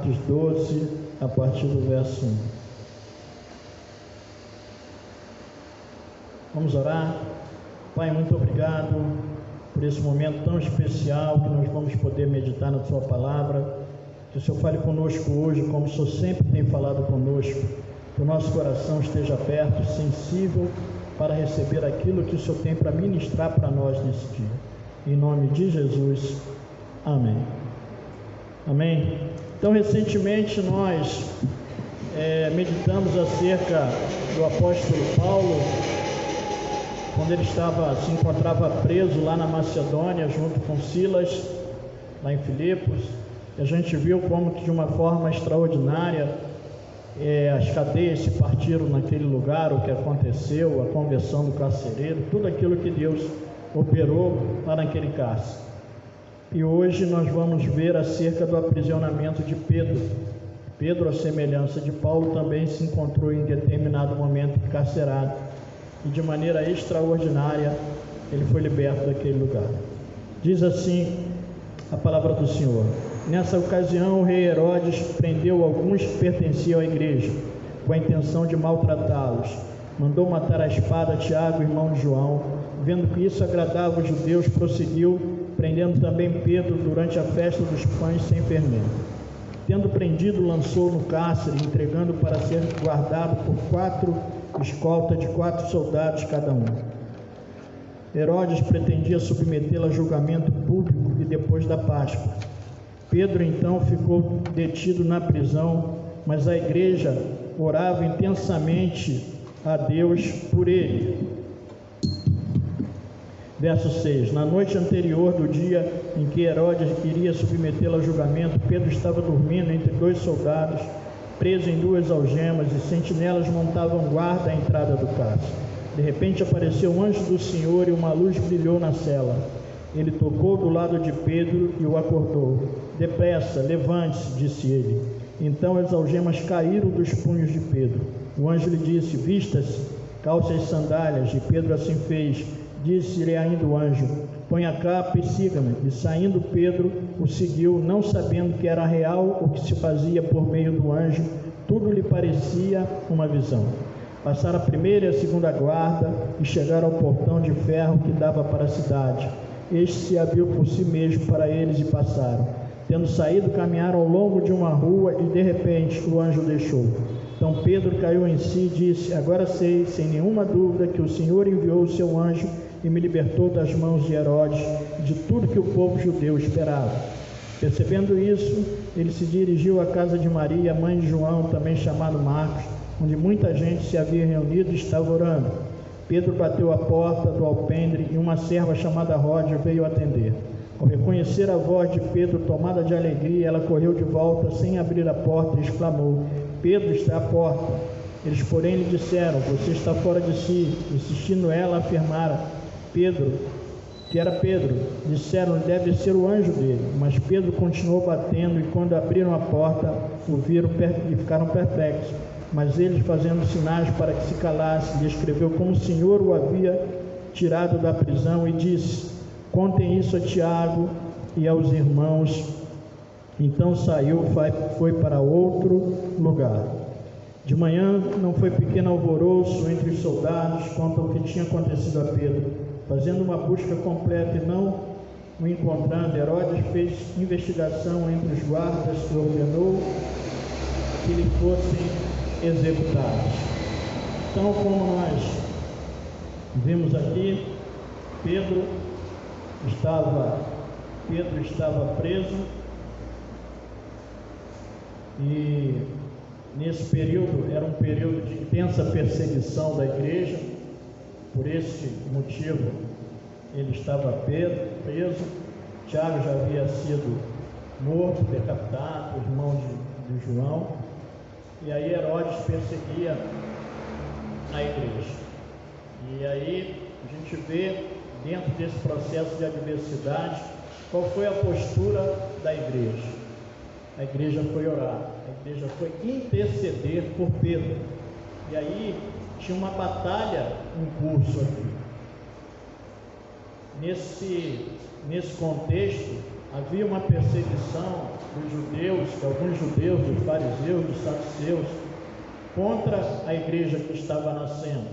Marcos 12, a partir do verso 1. Vamos orar. Pai, muito obrigado por esse momento tão especial que nós vamos poder meditar na Sua palavra. Que o Senhor fale conosco hoje, como o Senhor sempre tem falado conosco. Que o nosso coração esteja aberto, sensível, para receber aquilo que o Senhor tem para ministrar para nós nesse dia. Em nome de Jesus. Amém. Amém. Então, recentemente nós meditamos acerca do apóstolo Paulo, quando ele se encontrava preso lá na Macedônia, junto com Silas, lá em Filipos. A gente viu como que de uma forma extraordinária as cadeias se partiram naquele lugar, o que aconteceu, a conversão do carcereiro, tudo aquilo que Deus operou lá naquele cárcere. E hoje nós vamos ver acerca do aprisionamento de Pedro. Pedro, à semelhança de Paulo, também se encontrou em determinado momento encarcerado. E de maneira extraordinária ele foi liberto daquele lugar. Diz assim a palavra do Senhor: nessa ocasião o rei Herodes prendeu alguns que pertenciam à igreja, com a intenção de maltratá-los. Mandou matar à espada Tiago, irmão de João. Vendo que isso agradava os judeus, prosseguiu, prendendo também Pedro durante a festa dos pães sem fermento. Tendo prendido, lançou no cárcere, entregando para ser guardado por 4 escoltas de 4 soldados cada um. Herodes pretendia submetê-lo a julgamento público e depois da Páscoa. Pedro então ficou detido na prisão, mas a igreja orava intensamente a Deus por ele. Verso 6. Na noite anterior do dia em que Herodes queria submetê-lo a julgamento, Pedro estava dormindo entre 2 soldados, preso em 2 algemas, e sentinelas montavam guarda à entrada do cárcere. De repente apareceu um anjo do Senhor e uma luz brilhou na cela. Ele tocou do lado de Pedro e o acordou. Depressa, levante-se, disse ele. Então as algemas caíram dos punhos de Pedro. O anjo lhe disse: vista-se, calce as sandálias. E Pedro assim fez. Disse-lhe ainda o anjo: põe a capa e siga-me. E saindo Pedro o seguiu, não sabendo que era real o que se fazia por meio do anjo. Tudo lhe parecia uma visão. Passaram a primeira e a segunda guarda e chegaram ao portão de ferro que dava para a cidade. Este se abriu por si mesmo para eles e passaram. Tendo saído, caminharam ao longo de uma rua e de repente o anjo deixou. Então Pedro caiu em si e disse: agora sei, sem nenhuma dúvida, que o Senhor enviou o seu anjo e me libertou das mãos de Herodes e de tudo que o povo judeu esperava. Percebendo isso, ele se dirigiu à casa de Maria, mãe de João, também chamado Marcos, onde muita gente se havia reunido e estava orando. Pedro bateu a porta do alpendre e uma serva chamada Rode veio atender. Ao reconhecer a voz de Pedro, tomada de alegria, ela correu de volta sem abrir a porta e exclamou: Pedro está à porta. Eles, porém, lhe disseram: você está fora de si. Insistindo ela, afirmara que era Pedro. Disseram: deve ser o anjo dele. Mas Pedro continuou batendo, e quando abriram a porta, o viram e ficaram perplexos. Mas ele, fazendo sinais para que se calasse, lhe escreveu como o Senhor o havia tirado da prisão, e disse: contem isso a Tiago e aos irmãos. Então saiu, foi para outro lugar. De manhã não foi pequeno alvoroço entre os soldados quanto ao que tinha acontecido a Pedro. Fazendo uma busca completa e não o encontrando, Herodes fez investigação entre os guardas e ordenou que lhe fossem executados. Então, como nós vimos aqui, Pedro estava preso, e nesse período era um período de intensa perseguição da igreja. Por esse motivo ele estava preso. Tiago já havia sido morto, decapitado, irmão de João, e aí Herodes perseguia a igreja. E aí a gente vê, dentro desse processo de adversidade, qual foi a postura da igreja. A igreja foi orar, a igreja foi interceder por Pedro. E aí tinha uma batalha em curso aqui. Nesse contexto, havia uma perseguição dos judeus, de alguns judeus, dos fariseus, dos saduceus, contra a igreja que estava nascendo.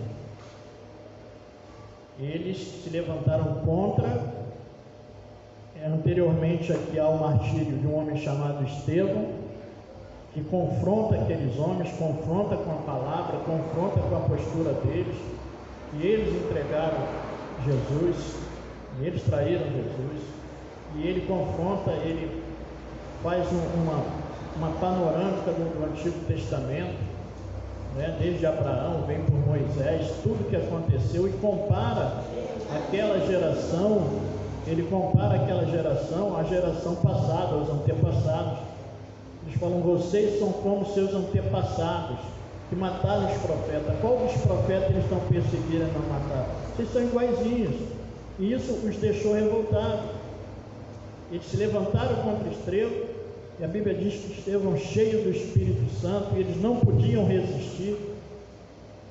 Eles se levantaram contra. Anteriormente aqui há o martírio de um homem chamado Estevão, que confronta aqueles homens, confronta com a palavra, confronta com a postura deles, e eles entregaram Jesus, e eles traíram Jesus, e ele confronta, ele faz uma panorâmica do Antigo Testamento, né? Desde Abraão, vem por Moisés, tudo que aconteceu, e compara aquela geração. Ele compara aquela geração à geração passada, aos antepassados. Eles falam: vocês são como seus antepassados, que mataram os profetas. Qual dos profetas eles estão perseguindo e não mataram? Vocês são iguaizinhos. E isso os deixou revoltados. Eles se levantaram contra Estevão, e a Bíblia diz que Estevão, cheio do Espírito Santo, e eles não podiam resistir.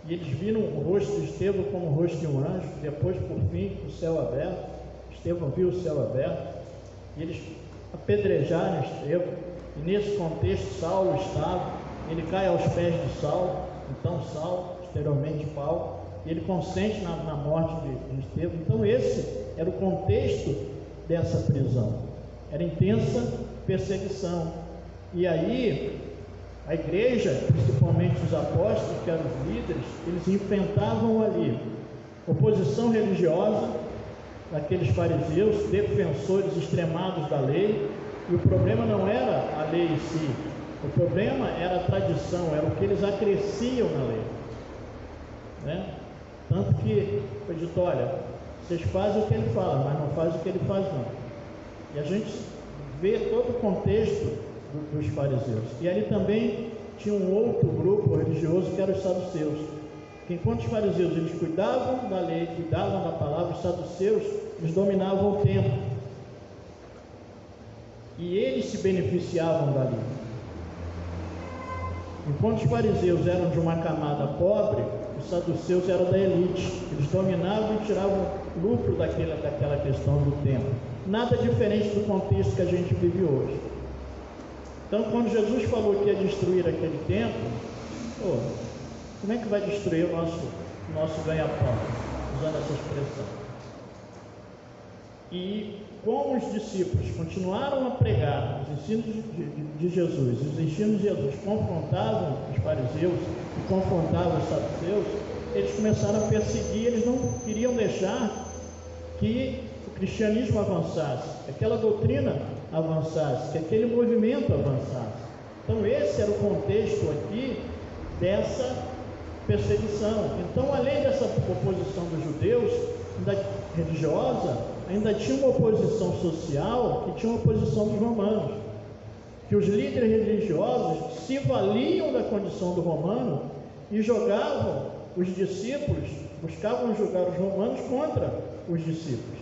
E eles viram o rosto de Estevão como o rosto de um anjo. Depois, por fim, o céu aberto. Estevão viu o céu aberto, e eles apedrejaram Estevão, e nesse contexto Saulo estava, ele cai aos pés de Saulo, então Saulo, posteriormente Paulo, e ele consente na morte de Estevão. Então esse era o contexto dessa prisão, era intensa perseguição, e aí a igreja, principalmente os apóstolos, que eram os líderes, eles enfrentavam ali oposição religiosa, daqueles fariseus, defensores extremados da lei, e o problema não era a lei em si, o problema era a tradição, era o que eles acresciam na lei, né? Tanto que foi dito: olha, vocês fazem o que ele fala, mas não fazem o que ele faz não. E a gente vê todo o contexto dos fariseus. E ali também tinha um outro grupo religioso, que eram os saduceus, que enquanto os fariseus eles cuidavam da lei, cuidavam da palavra, os saduceus eles dominavam o templo, e eles se beneficiavam dali. Enquanto os fariseus eram de uma camada pobre, os saduceus eram da elite, eles dominavam e tiravam lucro daquela questão do templo. Nada diferente do contexto que a gente vive hoje. Então, quando Jesus falou que ia destruir aquele templo, como é que vai destruir o nosso ganha-pão? Usando essa expressão. E como os discípulos continuaram a pregar os ensinos de Jesus, os ensinos de Jesus confrontavam os fariseus e confrontavam os saduceus, eles começaram a perseguir, eles não queriam deixar que o cristianismo avançasse, que aquela doutrina avançasse, que aquele movimento avançasse. Então esse era o contexto aqui dessa perseguição. Então, além dessa oposição dos judeus, religiosa, ainda tinha uma oposição social, que tinha uma oposição dos romanos, que os líderes religiosos se valiam da condição do romano e jogavam os discípulos, buscavam jogar os romanos contra os discípulos,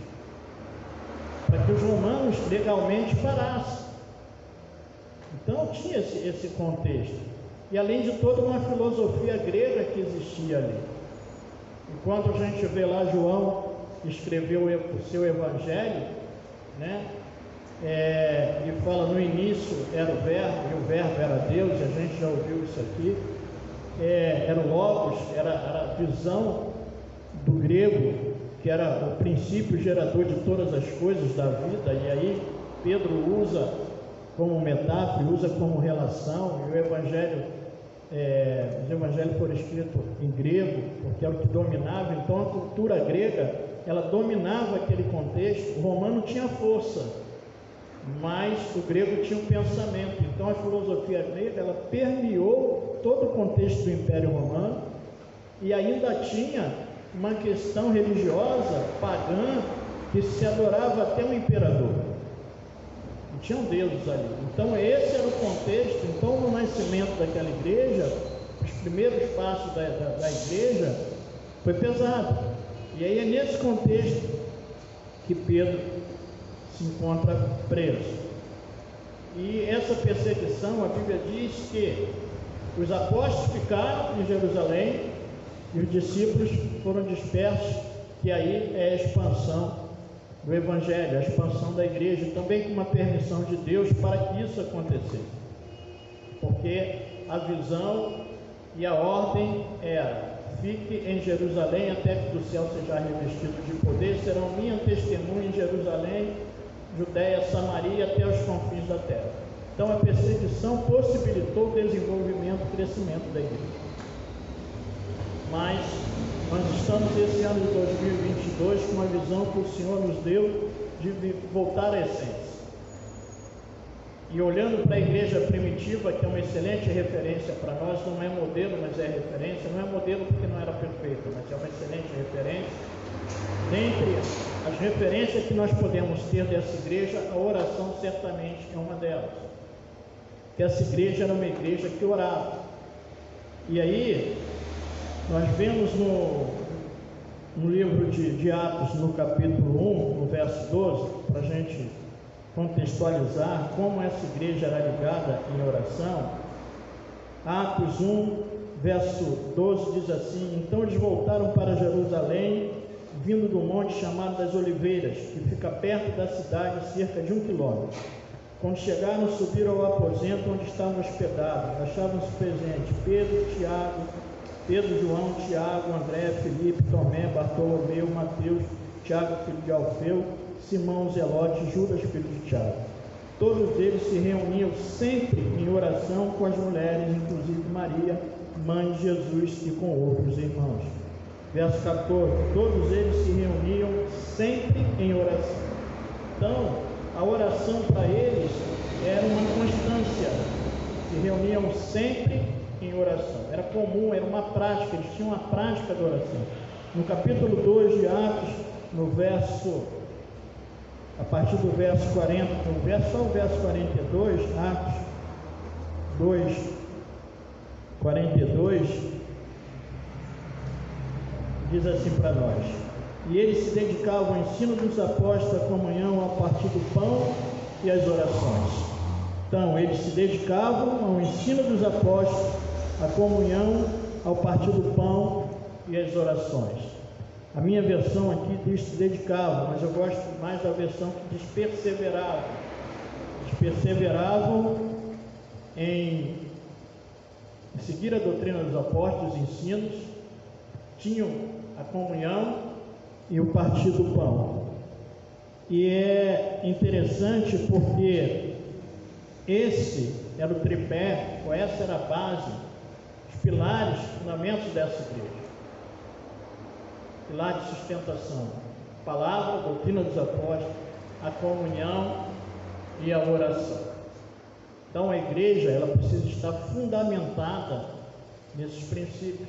para que os romanos legalmente parassem. Então tinha esse contexto, e além de toda uma filosofia grega que existia ali. Enquanto a gente vê lá João escreveu o seu evangelho, né? E fala: no início era o verbo, e o verbo era Deus, e a gente já ouviu isso aqui. Era o Logos, era a visão do grego, que era o princípio gerador de todas as coisas da vida. E aí Pedro usa como metáfora, usa como relação, e o evangelho, os evangelhos foram escritos em grego, porque era o que dominava. Então a cultura grega, ela dominava aquele contexto. O romano tinha força, mas o grego tinha um pensamento. Então a filosofia grega, ela permeou todo o contexto do Império Romano, e ainda tinha uma questão religiosa pagã, que se adorava até um imperador, e tinham deuses ali. Então esse era o contexto. Então, no nascimento daquela igreja, os primeiros passos da igreja foi pesado. E aí é nesse contexto que Pedro se encontra preso. E essa perseguição, a Bíblia diz que os apóstolos ficaram em Jerusalém e os discípulos foram dispersos, que aí é a expansão do Evangelho, a expansão da igreja, também com uma permissão de Deus para que isso acontecesse. Porque a visão e a ordem era: fique em Jerusalém até que do céu seja revestido de poder, serão minha testemunha em Jerusalém, Judeia, Samaria, até os confins da terra. Então a perseguição possibilitou o desenvolvimento e crescimento da igreja. Mas nós estamos esse ano de 2022 com uma visão que o Senhor nos deu de voltar à essência. E olhando para a igreja primitiva, que é uma excelente referência para nós, não é modelo, mas é referência. Não é modelo porque não era perfeita, mas é uma excelente referência. Dentre as referências que nós podemos ter dessa igreja, a oração certamente é uma delas. Que essa igreja era uma igreja que orava. E aí, nós vemos no livro de Atos, no capítulo 1, no verso 12, para a gente contextualizar como essa igreja era ligada em oração. Atos 1, verso 12 diz assim: então eles voltaram para Jerusalém, vindo do monte chamado das Oliveiras, que fica perto da cidade, cerca de 1 quilômetro. Quando chegaram, subiram ao aposento onde estavam hospedados. Achavam-se presentes Pedro, João, Tiago, André, Filipe, Tomé, Bartolomeu, Mateus, Tiago, filho de Alfeu, Simão, Zelote, Judas, filho de Tiago. Todos eles se reuniam sempre em oração com as mulheres, inclusive Maria, mãe de Jesus, e com outros irmãos. Verso 14: todos eles se reuniam sempre em oração. Então, a oração para eles era uma constância. Se reuniam sempre em oração. Era comum, era uma prática, eles tinham uma prática da oração. No capítulo 2 de Atos, a partir do verso 40, só o verso 42, Atos 2, 42, diz assim para nós: e eles se dedicavam ao ensino dos apóstolos, à comunhão, ao partir do pão e às orações. Então, eles se dedicavam ao ensino dos apóstolos, à comunhão, ao partir do pão e às orações. A minha versão aqui diz se dedicavam, mas eu gosto mais da versão que diz perseveravam. Eles perseveravam em seguir a doutrina dos apóstolos, os ensinos, tinham a comunhão e o partir do pão. E é interessante porque esse era o tripé, ou essa era a base, os pilares, fundamentos dessa igreja. Pilar de sustentação: a palavra, a doutrina dos apóstolos, a comunhão e a oração. Então a igreja, ela precisa estar fundamentada nesses princípios.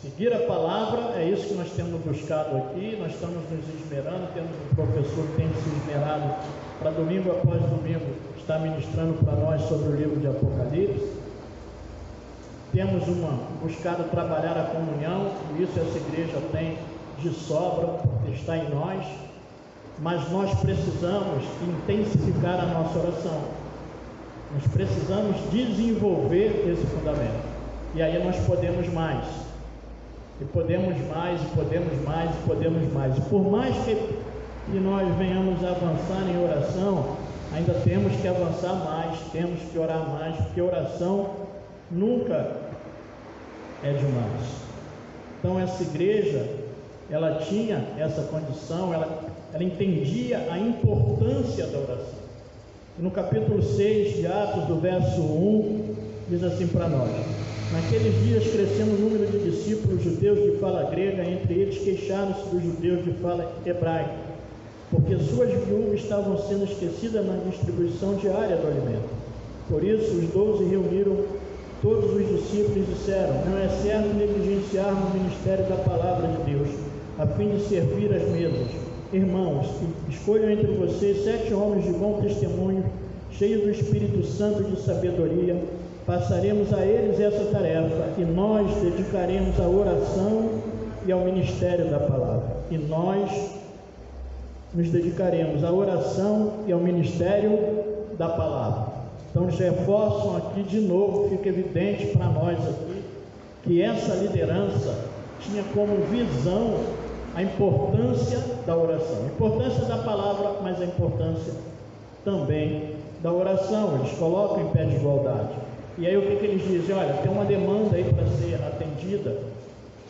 Seguir a palavra, é isso que nós temos buscado aqui. Nós estamos nos esmerando, temos um professor que tem se esmerado para domingo após domingo estar ministrando para nós sobre o livro de Apocalipse. Temos buscado trabalhar a comunhão, e isso essa igreja tem de sobra, porque está em nós, mas nós precisamos intensificar a nossa oração. Nós precisamos desenvolver esse fundamento, e aí nós podemos mais. E podemos mais, e podemos mais, e podemos mais. E por mais que nós venhamos a avançar em oração, ainda temos que avançar mais, temos que orar mais, porque oração nunca é demais. Então essa igreja, ela tinha essa condição, ela entendia a importância da oração. E no capítulo 6 de Atos, do verso 1, diz assim para nós: naqueles dias crescendo o número de discípulos judeus de fala grega, entre eles queixaram-se dos judeus de fala hebraica, porque suas viúvas estavam sendo esquecidas na distribuição diária do alimento. Por isso os 12 reuniram todos os discípulos e disseram: não é certo negligenciarmos o ministério da palavra de Deus, a fim de servir as mesas. Irmãos, escolham entre vocês 7 homens de bom testemunho, cheios do Espírito Santo e de sabedoria. Passaremos a eles essa tarefa, e nós dedicaremos à oração e ao ministério da palavra. E nós nos dedicaremos à oração e ao ministério da palavra. Então eles reforçam aqui de novo, fica evidente para nós aqui, que essa liderança tinha como visão a importância da oração, a importância da palavra, mas a importância também da oração. Eles colocam em pé de igualdade. E aí o que eles dizem? Olha, tem uma demanda aí para ser atendida,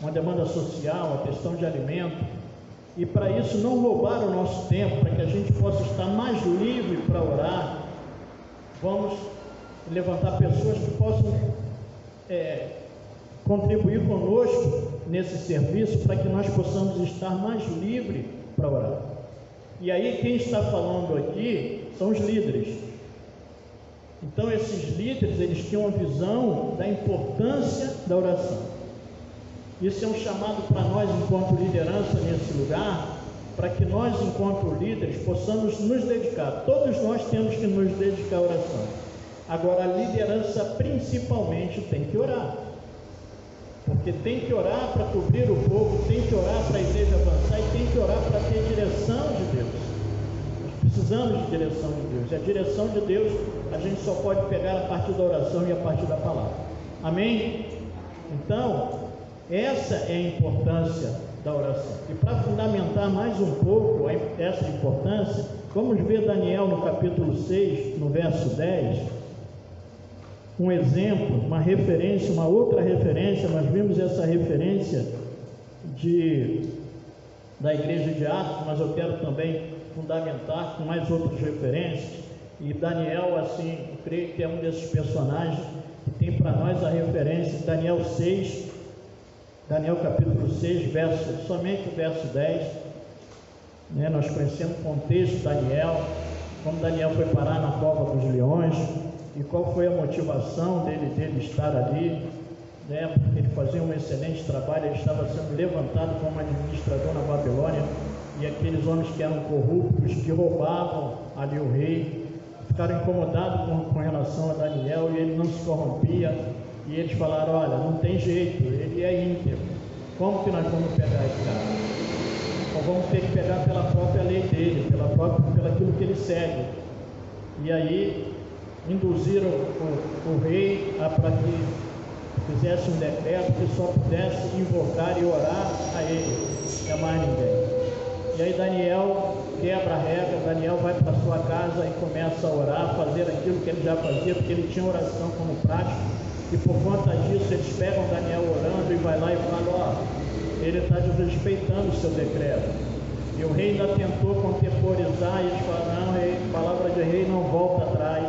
uma demanda social, uma questão de alimento, e para isso não roubar o nosso tempo, para que a gente possa estar mais livre para orar, vamos levantar pessoas que possam contribuir conosco nesse serviço, para que nós possamos estar mais livres para orar. E aí quem está falando aqui são os líderes. Então esses líderes, eles tinham uma visão da importância da oração. Isso é um chamado para nós enquanto liderança nesse lugar, para que nós enquanto líderes possamos nos dedicar. Todos nós temos que nos dedicar à oração. Agora a liderança principalmente tem que orar, porque tem que orar para cobrir o povo, tem que orar para a igreja avançar e tem que orar para ter direção de Deus. Nós precisamos de direção de Deus, e a direção de Deus a gente só pode pegar a partir da oração e a partir da palavra. Amém? Então, essa é a importância da oração. E para fundamentar mais um pouco essa importância, vamos ver Daniel no capítulo 6, no verso 10, um exemplo, uma referência, uma outra referência. Nós vimos essa referência da igreja de Atos, mas eu quero também fundamentar com mais outras referências. E Daniel, assim, eu creio que é um desses personagens que tem para nós a referência. Daniel 6, Daniel capítulo 6, somente o verso 10, né? Nós conhecemos o contexto de Daniel, como Daniel foi parar na cova dos leões, e qual foi a motivação dele estar ali, né? Porque ele fazia um excelente trabalho, ele estava sendo levantado como administrador na Babilônia, e aqueles homens que eram corruptos, que roubavam ali o rei, ficaram incomodados com relação a Daniel, e ele não se corrompia, e eles falaram: olha, não tem jeito, ele é íntegro, como que nós vamos pegar esse cara? Ou vamos ter que pegar pela própria lei dele, pelo aquilo que ele segue. E aí induziram o rei para que fizesse um decreto que só pudesse invocar e orar a ele, e a mais ninguém. E aí Daniel quebra a regra, Daniel vai para sua casa e começa a orar, fazer aquilo que ele já fazia, porque ele tinha oração como prática, e por conta disso eles pegam Daniel orando e vai lá e fala: ele está desrespeitando o seu decreto. E o rei ainda tentou contemporizar, e eles falam: não, rei, palavra de rei não volta atrás,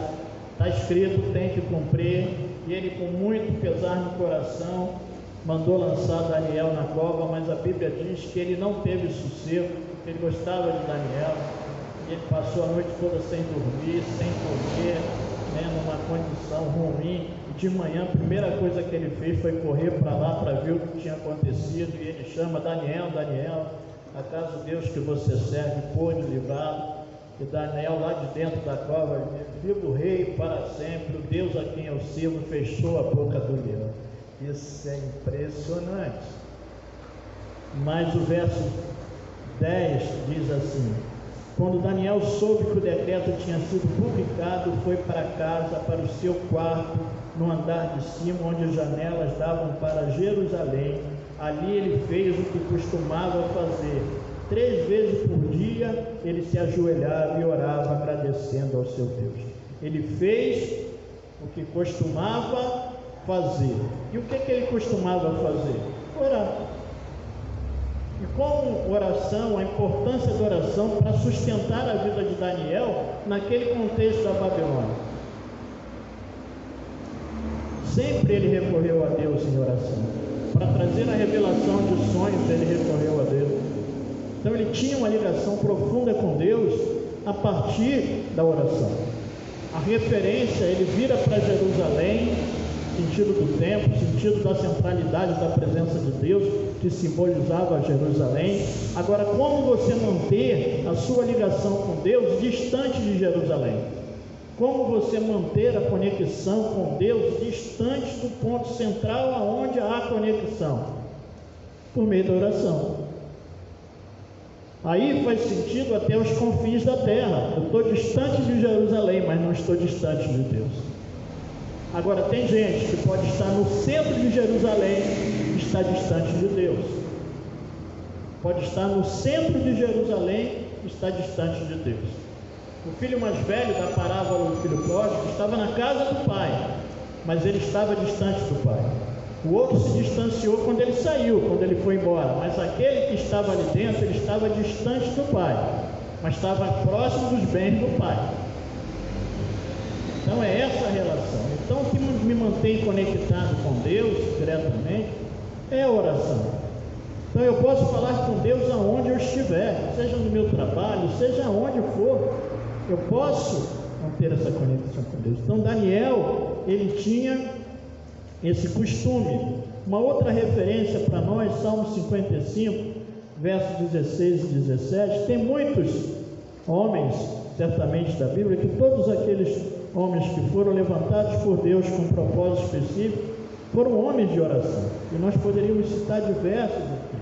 está escrito, tem que cumprir. E ele, com muito pesar no coração, mandou lançar Daniel na cova, mas a Bíblia diz que ele não teve sossego, ele gostava de Daniel, e ele passou a noite toda sem dormir, sem comer, né, numa condição ruim. E de manhã a primeira coisa que ele fez foi correr para lá para ver o que tinha acontecido, e ele chama: Daniel, Daniel, acaso Deus que você serve pôde livrá-lo? E Daniel, lá de dentro da cova, viva o rei para sempre, o Deus a quem eu sirvo fechou a boca do leão. Isso é impressionante. Mas o verso 10 diz assim: quando Daniel soube que o decreto tinha sido publicado, foi para casa, para o seu quarto, no andar de cima, onde as janelas davam para Jerusalém. Ali ele fez o que costumava fazer. 3 vezes por dia ele se ajoelhava e orava, agradecendo ao seu Deus. Ele fez o que costumava fazer. E o que ele costumava fazer? Orar. E como oração, a importância da oração para sustentar a vida de Daniel naquele contexto da Babilônia. Sempre ele recorreu a Deus em oração. Para trazer a revelação de sonhos, ele recorreu a Deus. Então ele tinha uma ligação profunda com Deus a partir da oração. A referência, ele vira para Jerusalém, sentido do templo, sentido da centralidade da presença de Deus, que simbolizava Jerusalém. Agora, como você manter a sua ligação com Deus distante de Jerusalém? Como você manter a conexão com Deus distante do ponto central aonde há conexão? Por meio da oração. Aí faz sentido até os confins da terra. Eu estou distante de Jerusalém, mas não estou distante de Deus. Agora, tem gente que pode estar no centro de Jerusalém e está distante de Deus. pode estar no centro de Jerusalém e está distante de Deus. O filho mais velho da parábola do filho pródigo estava na casa do pai, mas ele estava distante do pai. O outro se distanciou quando ele saiu, quando ele foi embora, mas aquele que estava ali dentro, ele estava distante do pai, mas estava próximo dos bens do pai. Então é essa a relação. Então o que me mantém conectado com Deus diretamente é a oração. Então eu posso falar com Deus aonde eu estiver, seja no meu trabalho, seja aonde for, eu posso manter essa conexão com Deus. Então Daniel, ele tinha esse costume. Uma outra referência para nós, Salmo 55, versos 16 e 17, tem muitos homens, certamente da Bíblia, que todos aqueles homens que foram levantados por Deus com um propósito específico, foram homens de oração, e nós poderíamos citar diversos aqui,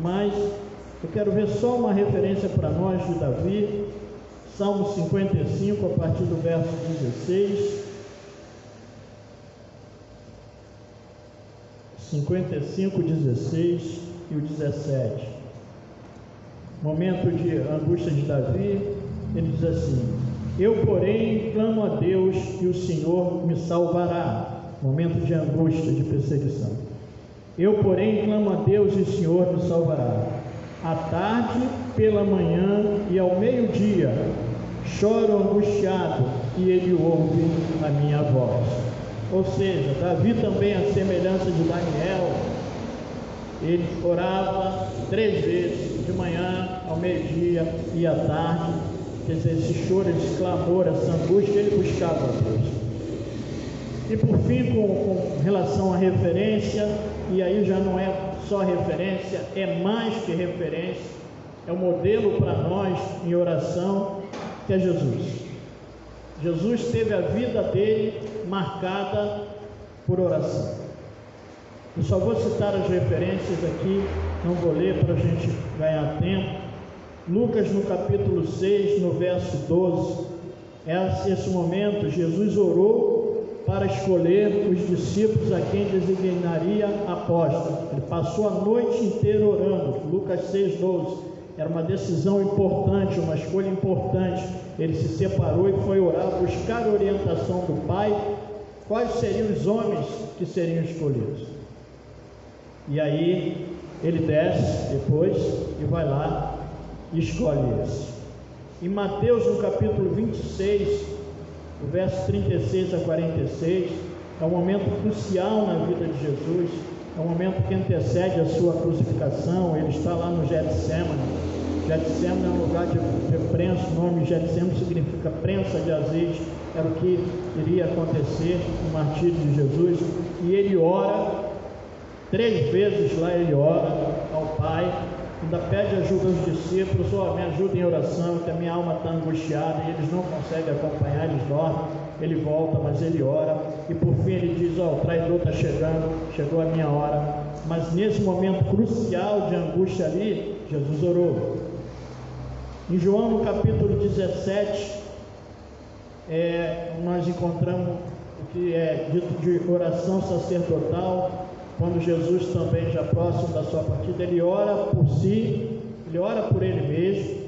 mas eu quero ver só uma referência para nós de Davi, Salmo 55, a partir do verso 16, 55, 16 e o 17, momento de angústia de Davi. Ele diz assim: eu, porém, clamo a Deus e o Senhor me salvará. Momento de angústia, de perseguição. Eu, porém, clamo a Deus e o Senhor me salvará. À tarde, pela manhã e ao meio-dia, choro angustiado e ele ouve a minha voz. Ou seja, Davi também, a semelhança de Daniel, ele orava 3 vezes, de manhã, ao meio-dia e à tarde. Quer dizer, esse choro, esse clamor, essa angústia, ele buscava a Deus. E por fim, com relação à referência, e aí já não é só referência, é mais que referência, é um modelo para nós em oração, que é Jesus. Jesus teve a vida dele marcada por oração. Eu só vou citar as referências aqui, não vou ler para a gente ganhar tempo. Lucas no capítulo 6, no verso 12, esse momento, Jesus orou para escolher os discípulos a quem designaria apóstolo. Ele passou a noite inteira orando. Lucas 6, 12, era uma decisão importante, uma escolha importante. Ele se separou e foi orar, buscar a orientação do Pai, quais seriam os homens que seriam escolhidos. E aí ele desce depois e vai lá e escolhe esse. Em Mateus, no capítulo 26, o verso 36 a 46, é um momento crucial na vida de Jesus, é um momento que antecede a sua crucificação. Ele está lá no Getsemane. Getsemane é um lugar de prensa, o nome Getsemane significa prensa de azeite, era o que iria acontecer no martírio de Jesus, e ele ora, 3 vezes lá ele ora ao Pai, ainda pede ajuda aos discípulos: me ajuda em oração, que a minha alma está angustiada, e eles não conseguem acompanhar, eles dormem. Ele volta, mas ele ora, e por fim ele diz: o traidor está chegando, chegou a minha hora. Mas nesse momento crucial de angústia ali, Jesus orou. Em João, no capítulo 17, nós encontramos o que é dito de oração sacerdotal, quando Jesus também, já próximo da sua partida, ele ora por si, ele ora por ele mesmo,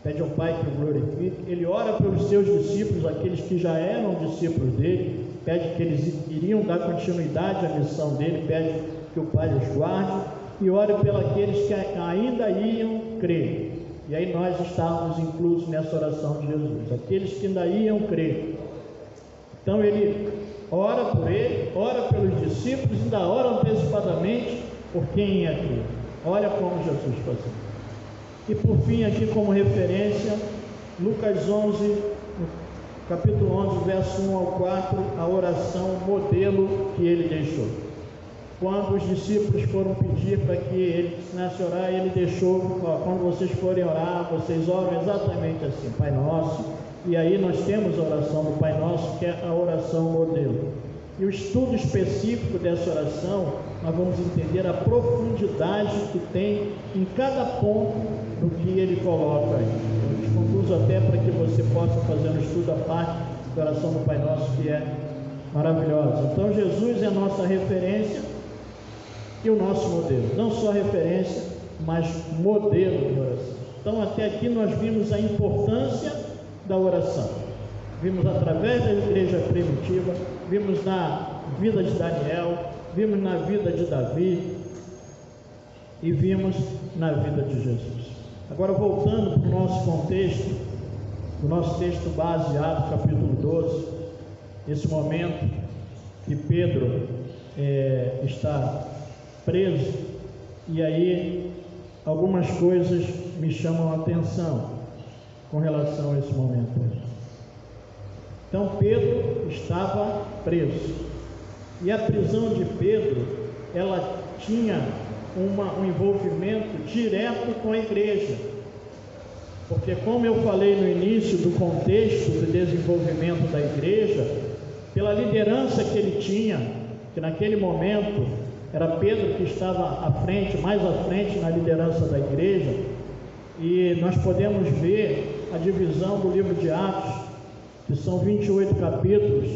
pede ao Pai que o glorifique, ele ora pelos seus discípulos, aqueles que já eram discípulos dele, pede que eles iriam dar continuidade à missão dele, pede que o Pai os guarde, e ora pelos que ainda iam crer. E aí nós estávamos inclusos nessa oração de Jesus, aqueles que ainda iam crer. Então ele ora por ele, ora pelos discípulos, ainda ora antecipadamente por quem ia crer. Olha como Jesus fazia. E por fim, aqui como referência, Lucas 11, capítulo 11, verso 1 ao 4, a oração modelo que ele deixou. Quando os discípulos foram pedir para que ele ensinasse a orar, ele deixou: quando vocês forem orar, vocês oram exatamente assim, Pai Nosso. E aí nós temos a oração do Pai Nosso, que é a oração modelo. E o estudo específico dessa oração, nós vamos entender a profundidade que tem em cada ponto do que ele coloca aí. Eu te conduzo até para que você possa fazer um estudo à parte da oração do Pai Nosso, que é maravilhosa. Então Jesus é a nossa referência e o nosso modelo. Não só referência, mas modelo de oração. Então, até aqui nós vimos a importância da oração. Vimos através da igreja primitiva, vimos na vida de Daniel, vimos na vida de Davi e vimos na vida de Jesus. Agora, voltando para o nosso contexto, o nosso texto base, Atos capítulo 12, esse momento que Pedro está preso, e aí algumas coisas me chamam a atenção com relação a esse momento. Então, Pedro estava preso, e a prisão de Pedro, ela tinha um envolvimento direto com a igreja, porque, como eu falei no início do contexto do desenvolvimento da igreja, pela liderança que ele tinha, que naquele momento era Pedro que estava à frente, mais à frente na liderança da igreja, e nós podemos ver a divisão do livro de Atos, que são 28 capítulos,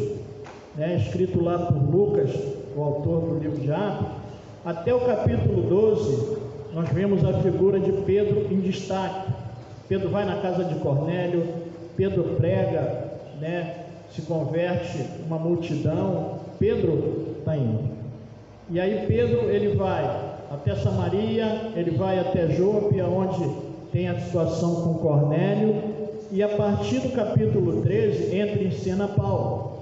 escrito lá por Lucas, o autor do livro de Atos. Até o capítulo 12, nós vemos a figura de Pedro em destaque. Pedro vai na casa de Cornélio, Pedro prega, se converte uma multidão, Pedro está indo. E aí Pedro, ele vai até Samaria, ele vai até Jope, onde tem a situação com Cornélio, e a partir do capítulo 13, entra em cena Paulo.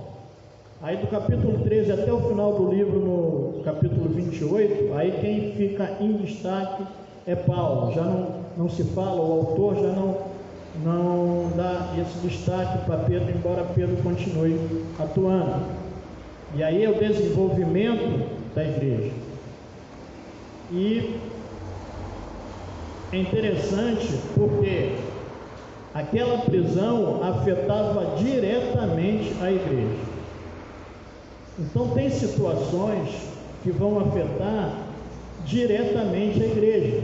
Aí do capítulo 13 até o final do livro, no capítulo 28, aí quem fica em destaque é Paulo. Já não se fala, o autor já não dá esse destaque para Pedro, embora Pedro continue atuando. E aí é o desenvolvimento da igreja. E é interessante porque aquela prisão afetava diretamente a igreja. Então tem situações que vão afetar diretamente a igreja.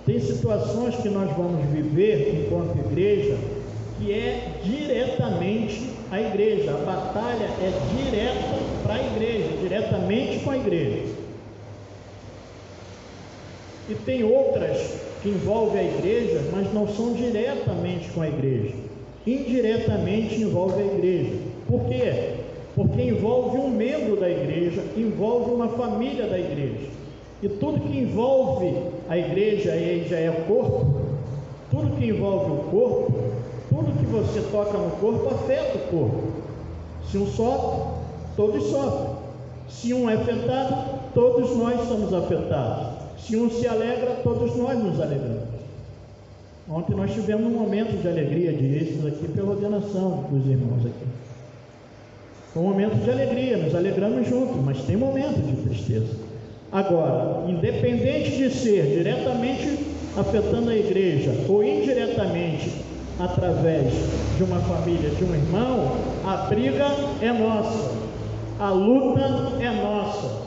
Tem situações que nós vamos viver enquanto igreja que é diretamente a igreja. A batalha é direta para a igreja, diretamente com a igreja. E tem outras que envolvem a igreja, mas não são diretamente com a igreja. Indiretamente envolve a igreja. Por quê? Porque envolve um membro da igreja, envolve uma família da igreja. E tudo que envolve a igreja, aí já é o corpo, tudo que envolve o corpo, tudo que você toca no corpo afeta o corpo. Se um sofre, todos sofrem. Se um é afetado, todos nós somos afetados. Se um se alegra, todos nós nos alegramos. Ontem nós tivemos um momento de alegria de êxtase aqui pela ordenação dos irmãos aqui. Foi um momento de alegria, nos alegramos juntos, mas tem momento de tristeza. Agora, independente de ser diretamente afetando a igreja ou indiretamente através de uma família, de um irmão, a briga é nossa, a luta é nossa.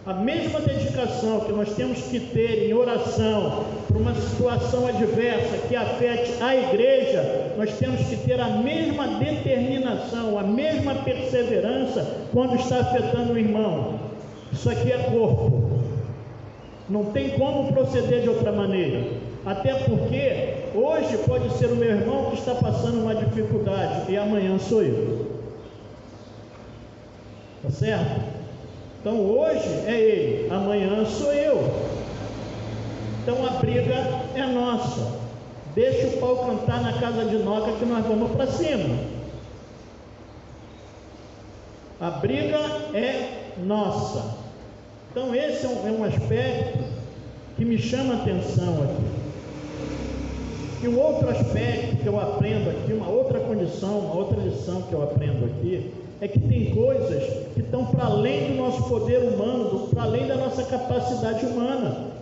A mesma dedicação que nós temos que ter em oração para uma situação adversa que afete a igreja, nós temos que ter a mesma determinação, a mesma perseverança quando está afetando o irmão. Isso aqui é corpo, não tem como proceder de outra maneira, até porque hoje pode ser o meu irmão que está passando uma dificuldade e amanhã sou eu, tá certo? Então hoje é ele, amanhã sou eu. Então a briga é nossa. Deixa o pau cantar na casa de Noca que nós vamos para cima. A briga é nossa. Então esse é um aspecto que me chama a atenção aqui. E um outro aspecto que eu aprendo aqui, uma outra condição, uma outra lição que eu aprendo aqui, é que tem coisas que estão para além do nosso poder humano, para além da nossa capacidade humana.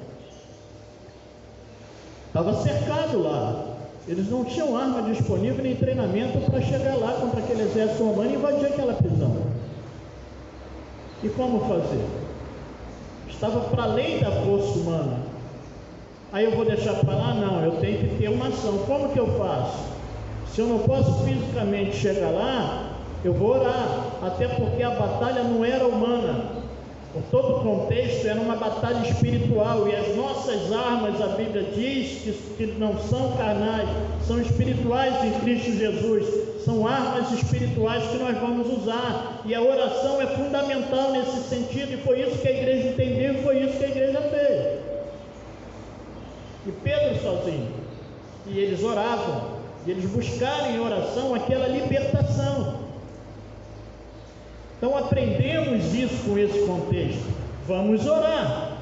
Estava cercado lá, eles não tinham arma disponível nem treinamento para chegar lá contra aquele exército romano e invadir aquela prisão. E como fazer? Estava para além da força humana. Aí eu vou deixar para lá? Não, eu tenho que ter uma ação. Como que eu faço? Se eu não posso fisicamente chegar lá, eu vou orar, até porque a batalha não era humana, Por todo o contexto, era uma batalha espiritual, e as nossas armas, a Bíblia diz que não são carnais, são espirituais em Cristo Jesus, são armas espirituais que nós vamos usar, e a oração é fundamental nesse sentido, e foi isso que a igreja entendeu, e foi isso que a igreja fez. E Pedro sozinho, e eles oravam, e eles buscaram em oração aquela libertação. Então aprendemos isso com esse contexto. Vamos orar.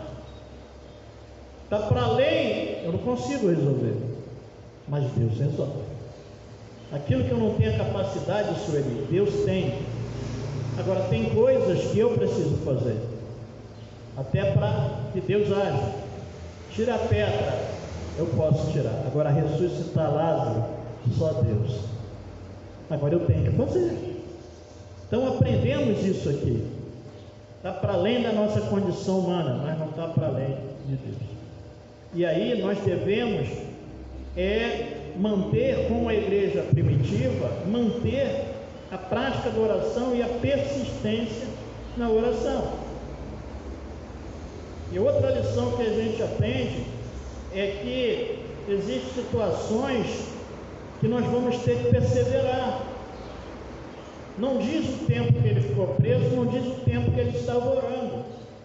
Está para além, eu não consigo resolver, mas Deus resolve. Aquilo que eu não tenho a capacidade, Sueli, Deus tem. Agora tem coisas que eu preciso fazer, até para que Deus age. Tira a pedra, eu posso tirar. Agora ressuscitar Lázaro, só Deus. Agora eu tenho que fazer. Então aprendemos isso aqui. Está para além da nossa condição humana, mas não está para além de Deus. E aí nós devemos manter, como a igreja primitiva, manter a prática da oração e a persistência na oração. E outra lição que a gente aprende é que existem situações que nós vamos ter que perseverar. Não diz o tempo que ele ficou preso, não diz o tempo que ele estava orando.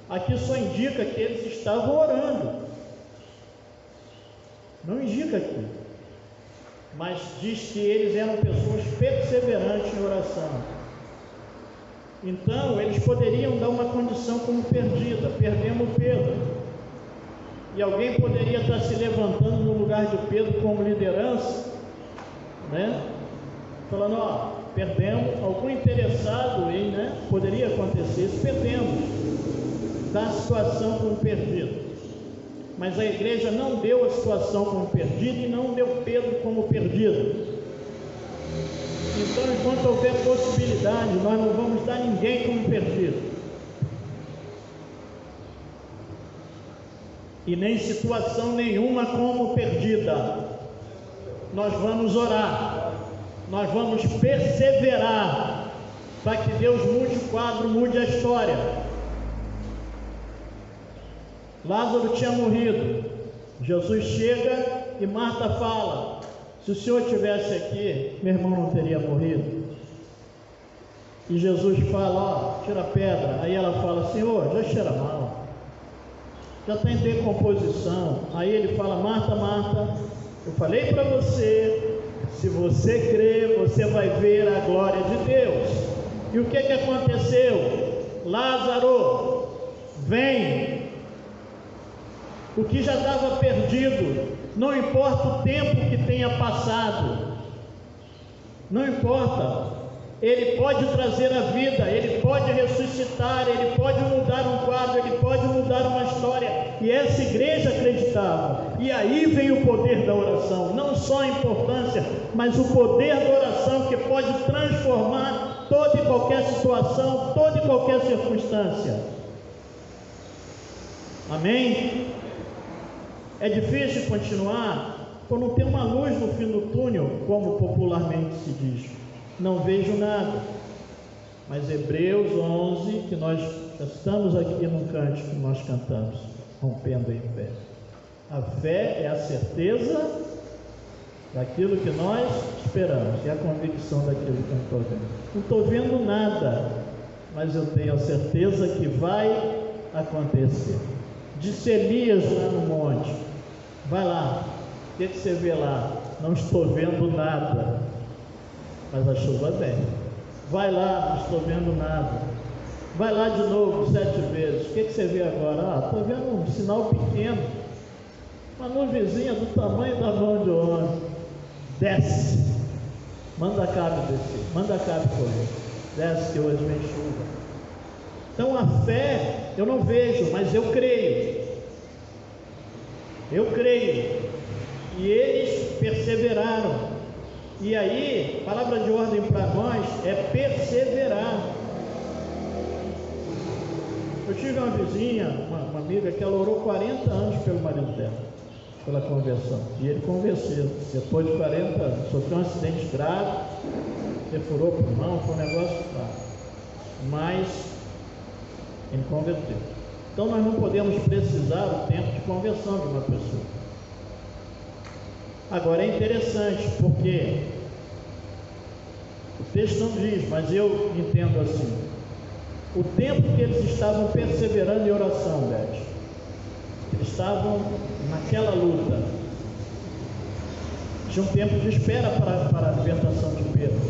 Aqui só indica que eles estavam orando. Não indica aqui. Mas diz que eles eram pessoas perseverantes em oração. Então, eles poderiam dar uma condição como perdida. Perdemos Pedro. E alguém poderia estar se levantando no lugar de Pedro como liderança, né? Falando, ó, perdemos, algum interessado em, poderia acontecer isso, perdemos, da situação como perdido. Mas a igreja não deu a situação como perdida e não deu Pedro como perdido. Então, enquanto houver possibilidade, nós não vamos dar ninguém como perdido. E nem situação nenhuma como perdida. Nós vamos orar. Nós vamos perseverar para que Deus mude o quadro, mude a história. Lázaro tinha morrido. Jesus chega e Marta fala: se o Senhor estivesse aqui, meu irmão não teria morrido. E Jesus fala: ó, tira a pedra. Aí ela fala: Senhor, já cheira mal, já está em decomposição. Aí ele fala: Marta, Marta, eu falei para você, se você crer, você vai ver a glória de Deus. E o que aconteceu? Lázaro, vem. O que já estava perdido, não importa o tempo que tenha passado, não importa, ele pode trazer a vida, ele pode ressuscitar, ele pode mudar um quadro, ele pode mudar uma história. E essa igreja acreditava. E aí vem o poder da oração, não só a importância, mas o poder da oração que pode transformar toda e qualquer situação, toda e qualquer circunstância. Amém? É difícil continuar quando tem uma luz no fim do túnel, como popularmente se diz. Não vejo nada. Mas Hebreus 11, que nós já estamos aqui no cântico que nós cantamos, rompendo em fé. A fé é a certeza daquilo que nós esperamos, e a convicção daquilo que eu não estou vendo. Não estou vendo nada, mas eu tenho a certeza que vai acontecer. Disse Elias lá no monte: vai lá, o que você vê lá? Não estou vendo nada, mas a chuva vem. Vai lá, não estou vendo nada. Vai lá de novo 7 vezes. O que você vê agora? Estou vendo um sinal pequeno, uma nuvenzinha do tamanho da mão de um homem. Desce, manda Cabe descer, manda Cabe correr, desce que hoje vem chuva. Então a fé eu não vejo, mas eu creio. Eu creio. E eles perseveraram. E aí, palavra de ordem para nós é perseverar. Eu tive uma vizinha, uma amiga, que ela orou 40 anos pelo marido dela, pela conversão. E ele convenceu. Depois de 40 anos, sofreu um acidente grave, perfurou o pulmão, foi um negócio claro. Mas Ele converteu. Então nós não podemos precisar o tempo de conversão de uma pessoa. Agora é interessante, porque o texto não diz, mas eu entendo assim: o tempo que eles estavam perseverando em oração, Beth, eles estavam naquela luta. Tinha um tempo de espera para a libertação de Pedro,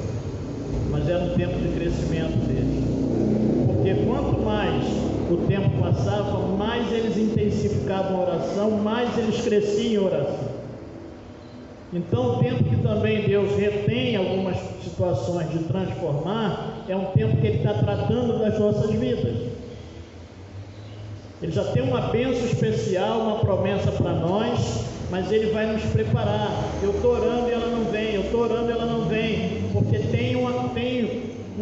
mas era um tempo de crescimento deles, porque quanto mais o tempo passava, mais eles intensificavam a oração, mais eles cresciam em oração. Então, o tempo que também Deus retém algumas situações de transformar, é um tempo que Ele está tratando das nossas vidas. Ele já tem uma bênção especial, uma promessa para nós, mas Ele vai nos preparar. Eu estou orando e ela não vem, eu estou orando e ela não vem, porque tem um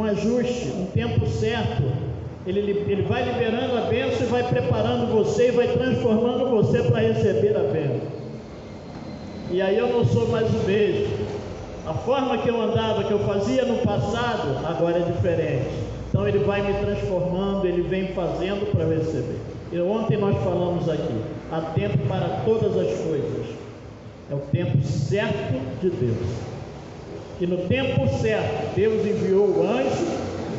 ajuste, um tempo certo. Ele vai liberando a bênção e vai preparando você e vai transformando você para receber a bênção. E aí eu não sou mais o mesmo. A forma que eu andava, que eu fazia no passado, agora é diferente. Então Ele vai me transformando, Ele vem fazendo para receber. E ontem nós falamos aqui: há tempo para todas as coisas. É o tempo certo de Deus. E no tempo certo, Deus enviou o anjo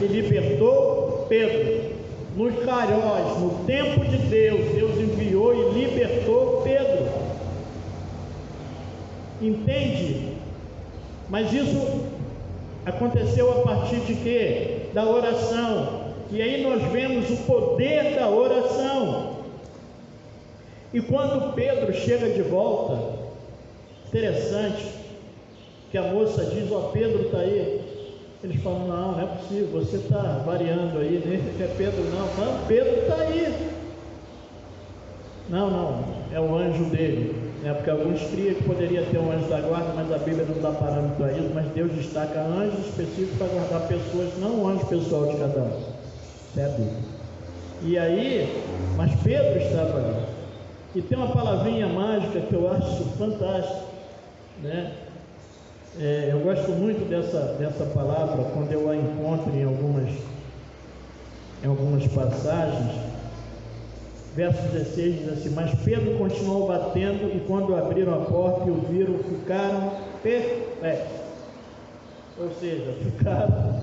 e libertou Pedro. Nos Carós, no tempo de Deus, Deus enviou e libertou Pedro. Entende? Mas isso aconteceu a partir de quê? Da oração. E aí nós vemos o poder da oração. E quando Pedro chega de volta, interessante que a moça diz: ó, Pedro está aí. Eles falam: não é possível, você está variando aí, nem é Pedro não, Pedro está aí. Não, é o anjo dele. Porque alguns criam que poderia ter um anjo da guarda, mas a Bíblia não dá parâmetro a isso, mas Deus destaca anjos específicos para guardar pessoas, não o anjo pessoal de cada um. Isso é a Bíblia. E aí, mas Pedro estava ali. E tem uma palavrinha mágica que eu acho fantástica, né? Eu gosto muito dessa palavra quando eu a encontro em algumas passagens. Verso 16 diz assim: mas Pedro continuou batendo, e quando abriram a porta e o viram, ficaram perplexos. Ou seja, ficaram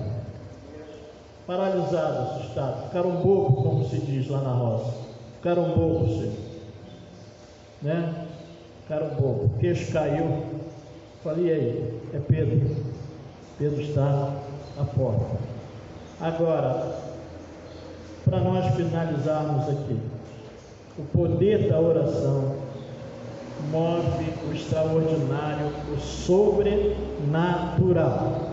paralisados, assustados, ficaram bobos, como se diz lá na roça. Ficaram bobos, né? Ficaram bobos, o queixo caiu. Falei: e aí? É Pedro. Pedro está à porta. Agora, para nós finalizarmos aqui, o poder da oração move o extraordinário, o sobrenatural.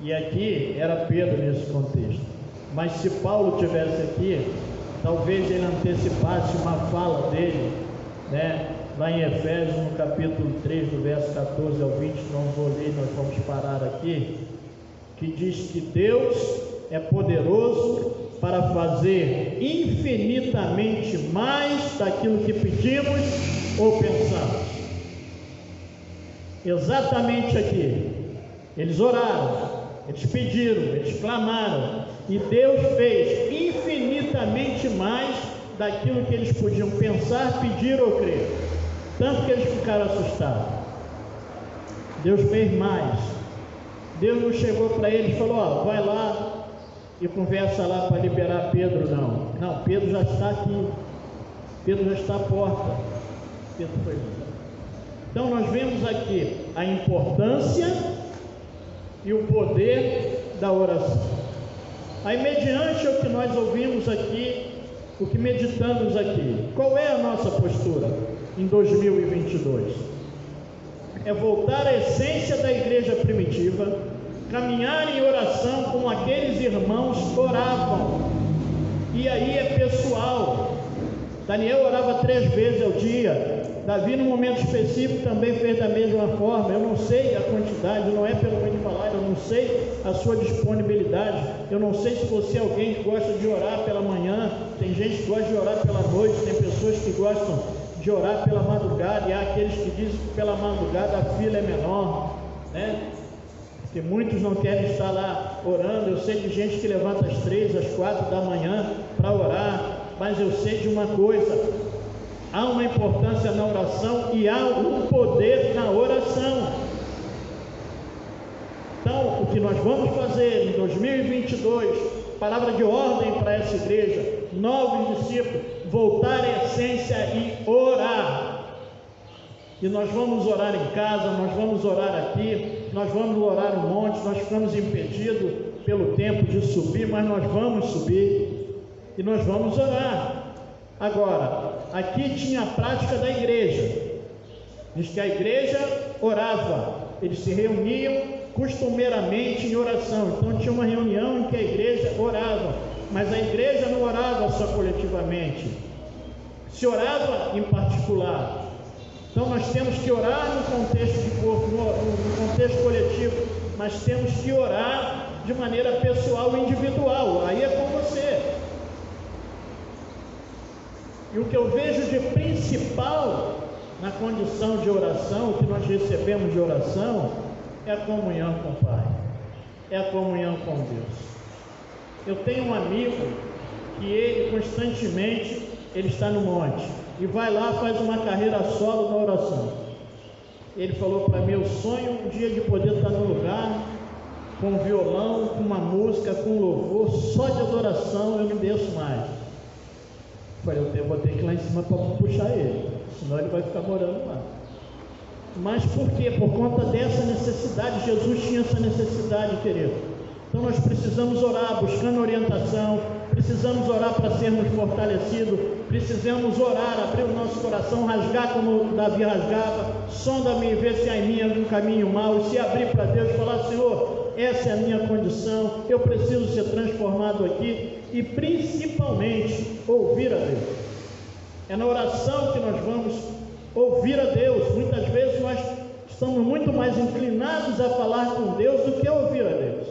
E aqui era Pedro nesse contexto. Mas se Paulo tivesse aqui, talvez ele antecipasse uma fala dele, né? Lá em Efésios, no capítulo 3, do verso 14 ao 20, não vou ler, nós vamos parar aqui, que diz que Deus é poderoso para fazer infinitamente mais daquilo que pedimos ou pensamos. Exatamente aqui, eles oraram, eles pediram, eles clamaram, e Deus fez infinitamente mais daquilo que eles podiam pensar, pedir ou crer, tanto que eles ficaram assustados. Deus fez mais. Deus não chegou para eles e falou: ó, vai lá e conversa lá para liberar Pedro. Não, Pedro já está aqui, Pedro já está à porta. Pedro foi liberado. Então nós vemos aqui a importância e o poder da oração. Aí, mediante o que nós ouvimos aqui, o que meditamos aqui, qual é a nossa postura em 2022? É voltar à essência da igreja primitiva, caminhar em oração como aqueles irmãos oravam. E aí é pessoal. Daniel orava 3 vezes ao dia. Davi, num momento específico, também fez da mesma forma. Eu não sei a quantidade, não é pelo menos falar, eu não sei a sua disponibilidade. Eu não sei se você é alguém que gosta de orar pela manhã, tem gente que gosta de orar pela noite, tem pessoas que gostam de orar pela madrugada, e há aqueles que dizem que pela madrugada a fila é menor, né? que muitos não querem estar lá orando. Eu sei de gente que levanta às 3, às 4 da manhã para orar, mas eu sei de uma coisa: há uma importância na oração e há um poder na oração. Então, o que nós vamos fazer em 2022, palavra de ordem para essa igreja, novos discípulos, voltar à essência e orar. E nós vamos orar em casa, nós vamos orar aqui, nós vamos orar no monte. Nós ficamos impedidos pelo tempo de subir, mas nós vamos subir e nós vamos orar. Agora, aqui tinha a prática da igreja. Diz que a igreja orava, eles se reuniam costumeiramente em oração. Então tinha uma reunião em que a igreja orava, mas a igreja não orava só coletivamente, se orava em particular. Então nós temos que orar no contexto de corpo, no contexto coletivo, mas temos que orar de maneira pessoal e individual. Aí é com você. E o que eu vejo de principal na condição de oração, o que nós recebemos de oração, é a comunhão com o Pai, é a comunhão com Deus. Eu tenho um amigo que ele constantemente, ele está no monte e vai lá, faz uma carreira solo na oração. Ele falou para mim: eu sonho um dia de poder estar num lugar com um violão, com uma música, com louvor, só de adoração, eu não desço mais. Eu falei: eu vou ter que ir lá em cima para puxar ele, senão ele vai ficar morando lá. Mas por quê? Por conta dessa necessidade. Jesus tinha essa necessidade, querido. Então nós precisamos orar, buscando orientação, precisamos orar para sermos fortalecidos, precisamos orar, abrir o nosso coração, rasgar como Davi rasgava, sonda-me e vê se há em mim algum caminho mau, e se abrir para Deus, falar: Senhor, essa é a minha condição, eu preciso ser transformado aqui, e principalmente ouvir a Deus. É na oração que nós vamos ouvir a Deus. Muitas vezes nós estamos muito mais inclinados a falar com Deus do que a ouvir a Deus.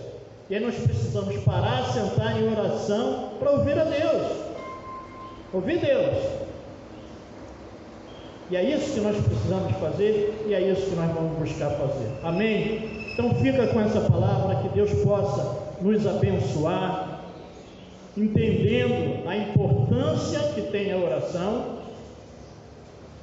E aí nós precisamos parar, sentar em oração para ouvir a Deus. Ouvir Deus. E é isso que nós precisamos fazer, e é isso que nós vamos buscar fazer. Amém? Então fica com essa palavra, que Deus possa nos abençoar, entendendo a importância que tem a oração.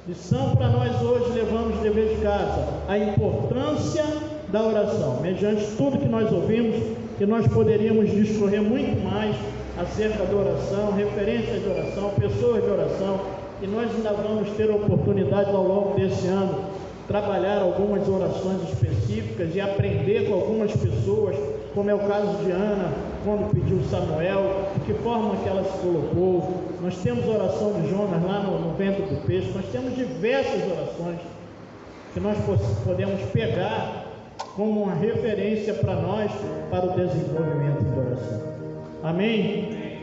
Lição para nós hoje, levamos de dever de casa, a importância da oração. Mediante tudo que nós ouvimos, que nós poderíamos discorrer muito mais acerca da oração, referências de oração, pessoas de oração, e nós ainda vamos ter a oportunidade ao longo desse ano trabalhar algumas orações específicas e aprender com algumas pessoas, como é o caso de Ana, quando pediu Samuel, de que forma que ela se colocou. Nós temos a oração de Jonas lá no ventre do peixe. Nós temos diversas orações que nós podemos pegar como uma referência para nós, para o desenvolvimento de oração. Amém?